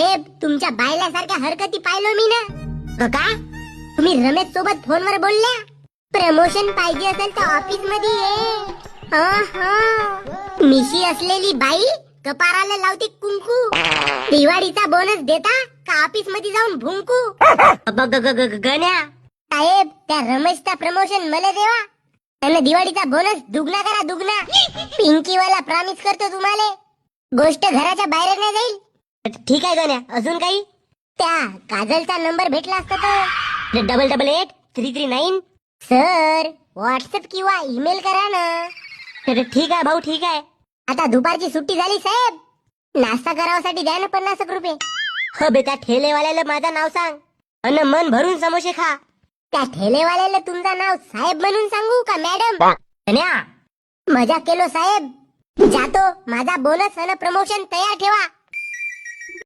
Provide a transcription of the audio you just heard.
साहेब तुमच्या बायल्यासारख्या हरकती पाहिलो मी ना. का तुम्ही रमेश सोबत फोनवर बोलल्या? प्रमोशन पाहिजे असेल तर ऑफिस मध्ये ये. मिशी असलेली बाई कपाराला लावते कुंकू. दिवाळीचा बोनस देता का ऑफिस मध्ये जाऊन भुंकू? गण्या साहेब त्या रमेशचा प्रमोशन मला देवा. त्यानं दिवाळीचा बोनस दुगना करा दुगना. पिंकीवाला प्रॉमिस करतो तुम्हाला. गोष्ट घराच्या बाहेर नाही जाईल. ठीक आहे गण्या. अजून काही? त्या काजलचा नंबर भेटला असता तर 888339. सर व्हॉट्सअप किंवा ईमेल करा ना. ठीक आहे भाऊ ठीक आहे. आता दुपारची सुट्टी झाली साहेब. नाश्ता करावासाठी द्या ना 50 रुपये. हो बेटा ठेलेवाल्याला माझं नाव सांग अन मन भरून समोसे खा. त्या ठेलेवाल्याला तुमचं नाव साहेब म्हणून सांगू का मॅडम? मजा केलो साहेब. जातो. माझा बोनस अन प्रमोशन तयार ठेवा.